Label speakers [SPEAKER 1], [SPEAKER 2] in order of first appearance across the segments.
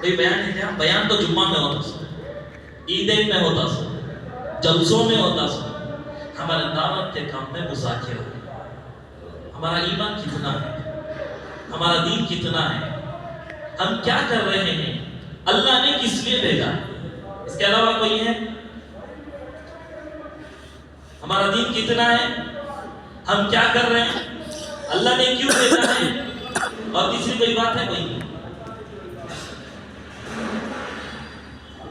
[SPEAKER 1] کوئی بیان ہے کیا؟ بیان تو جمعہ میں ہوتا سر، عیدین میں ہوتا سر، جلسوں میں ہوتا سر. ہمارے دعوت کے کام میں مذاکرہ ہے. ہمارا ایمان کتنا ہے، ہمارا دین کتنا ہے، ہم کیا کر رہے ہیں، اللہ نے کس لیے بھیجا ہے، اس کے علاوہ کوئی ہے؟ ہمارا دین کتنا ہے، ہم کیا کر رہے ہیں، اللہ نے کیوں بھیجا ہے، اور تیسری کوئی بات ہے؟ کوئی نہیں.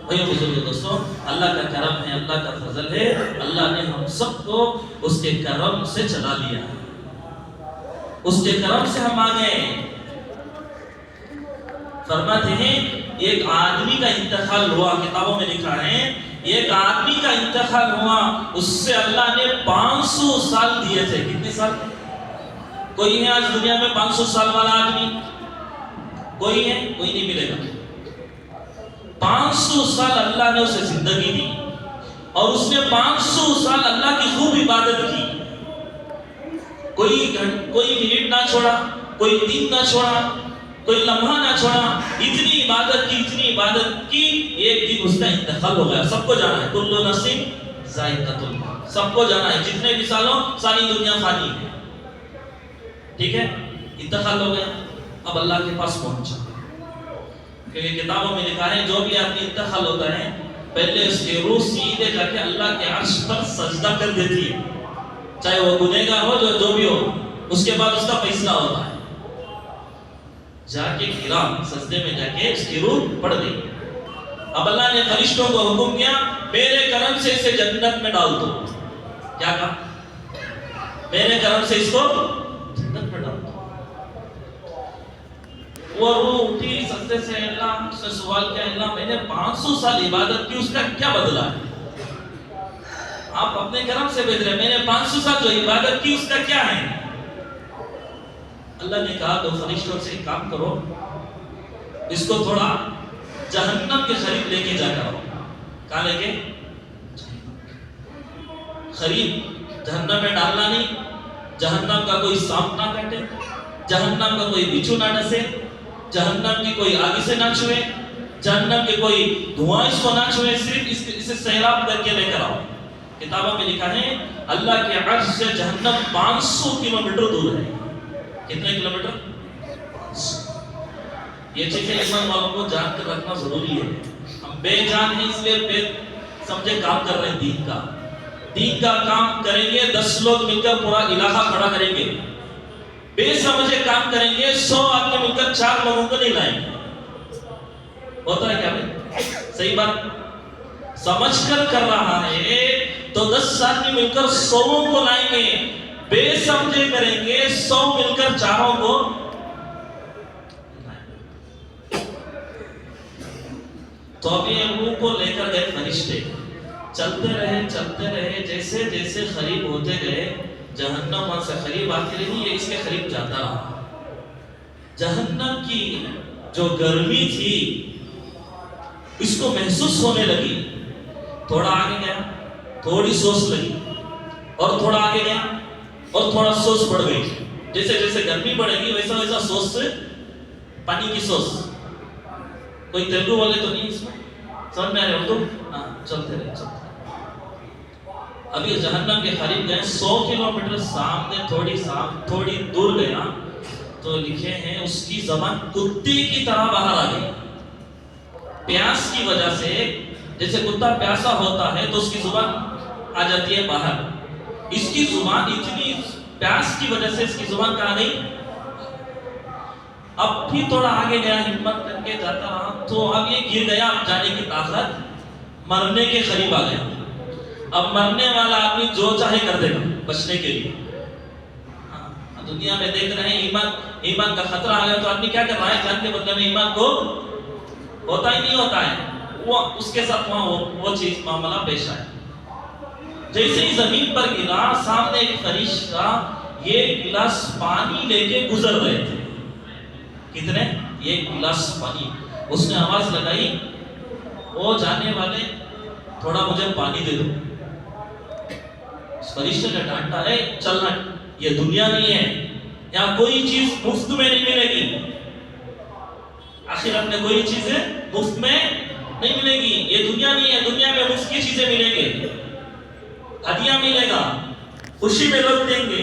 [SPEAKER 1] بھائیو بزرگو دوستو، اللہ کا کرم ہے، اللہ کا فضل ہے، اللہ نے ہم سب کو اس کے کرم سے چلا لیا، اس کے کرم سے ہم آگئے. فرماتے ہیں ایک آدمی کا انتقال ہوا، کتابوں میں لکھا ہے ایک آدمی کا انتقال ہوا، اس سے اللہ نے 500 سال دیے تھے. کتنے سال؟ کوئی ہے آج دنیا میں 500 سال والا آدمی؟ کوئی ہے؟ کوئی نہیں ملے گا. 500 سال اللہ نے اسے زندگی دی، اور اس نے 500 سال اللہ کی خوب عبادت کی. کوئی منٹ نہ چھوڑا، کوئی دن نہ چھوڑا، کوئی لمحہ نہ چھوڑا. اتنی عبادت کی، اتنی عبادت کی، ایک دن اس کا انتقال ہو گیا. سب کو جانا ہے، کل نفس ذائقۃ الموت، سب کو جانا ہے. جتنے بھی سالوں ساری دنیا فانی ہے. ٹھیک ہے، انتقال ہو گیا. اب اللہ کے پاس پہنچا، کیونکہ کتابوں میں لکھا ہے جو بھی آدمی انتقال ہوتا ہے پہلے اس کی روح سیدھے جا کے اللہ کے عرش پر سجدہ کر دیتی ہے، چاہے وہ گنہگار ہو جو بھی ہو. اس کے بعد اس کا فیصلہ ہوتا ہے. جا کے گرا سجدے میں، جا کے اس کی روح پڑ گئی. اب اللہ نے فرشتوں کو حکم کیا میرے کرم سے اسے جنت میں ڈال دو. کیا کہا؟ میرے کرم سے اس کو جنت میں ڈال دو. وہ روح اٹھی سجدے سے، اللہ سے سوال کیا، اللہ میں نے 500 سال عبادت کی، اس کا کیا بدلہ ہے؟ آپ اپنے کرم سے بھیج رہے، میں نے 500 سال جو عبادت کی اس کا کیا ہے؟ اللہ نے کہا دو فرشتوں سے ایک کام کرو، اس کو تھوڑا جہنم کے قریب لے کے جا کر آؤ. کہاں لے کے؟ قریب. جہنم میں ڈالنا نہیں، جہنم کا کوئی سانپ نہ کاٹے، جہنم کا کوئی بچھو نہ ڈسے، جہنم کی کوئی آگ سے نہ چھوئے، جہنم کے کوئی دھواں اس کو نہ چھوئے. صرف اسے سیراب کر کے لے کر آؤ. کتابوں میں لکھا ہے اللہ کے عرش سے جہنم 500 کلومیٹر دور ہے. کتنے کلومیٹر؟ یہ چیزیں ایمان والوں کو جان کر رکھنا ضروری ہے. ہم بے جان ہیں اس لیے بے سمجھے کام کر رہے ہیں. دین کا کام کریں گے، 10 لوگ مل کر پورا علاقہ کھڑا کریں گے. بے سمجھے کام کریں گے، 100 آدمی مل کر 4 لوگوں کو نہیں لائیں گے. ہوتا ہے کیا بھائی؟ صحیح بات سمجھ کر کر رہا ہے تو 10 آدمی مل کر 100 کو لائیں گے. بے سمجھے کریں گے، 100 مل کر 4 کو. تو اب یہ روح کو لے کر گئے فرشتے. چلتے رہے، جیسے جیسے قریب ہوتے گئے جہنم وہاں سے قریب آتی رہی، یہ اس کے قریب جاتا رہا. جہنم کی جو گرمی تھی اس کو محسوس ہونے لگی. تھوڑا آگے گیا، تھوڑی سوس لگی، اور تھوڑا آگے گیا اور تھوڑا سوس بڑھ گئی. جیسے جیسے گرمی بڑھے گی ویسا ویسا سوس سے پانی کی سوس. کوئی تیلگو والے تو نہیں اس میں؟ سمجھ میں آ رہے اردو؟ ہاں، چلتے رہے. ابھی جہنم کے قریب گئے، 100 کلومیٹر سامنے تھوڑی دور گیا تو لکھے ہیں اس کی زبان کتے کی طرح باہر آ گئی. پیاس کی وجہ سے، جیسے کتا پیاسا ہوتا ہے تو اس کی زبان آ جاتی ہے باہر. اس کی زبان اتنی پیاس کی وجہ سے اس کی زبان کہاں گئی. اب بھی تھوڑا آگے گیا، ہمت کر کے جاتا رہا تو اب یہ گر گیا. اب جانے کی طاقت، مرنے کے قریب آ گیا. اب مرنے والا آدمی جو چاہے کر دے گا بچنے کے لیے. دنیا میں دیکھ رہے ہیں ایمان کا خطرہ آ گیا تو آدمی کیا کر رہا ہے؟ جان کے بدلے میں ایمان کو ہوتا ہی نہیں ہوتا ہے. وہ اس کے ساتھ وہ چیز معاملہ پیش آیا. جیسے ہی زمین پر گرا، سامنے ایک فرشتہ یہ گلاس پانی لے کے گزر رہے تھے. کتنے؟ ایک گلاس پانی. اس نے آواز لگائی، وہ جانے والے تھوڑا مجھے پانی دے دو. اس فرشتے نے ڈانٹا ہے چلنا، یہ دنیا نہیں ہے، یہاں کوئی چیز مفت میں نہیں ملے گی. آخرت میں کوئی چیزیں مفت میں نہیں ملے گی. یہ دنیا نہیں ہے, دنیا میں مفت کی چیزیں ملیں گے, ہدیہ ملے گا, خوشی میں لوگ دیں گے.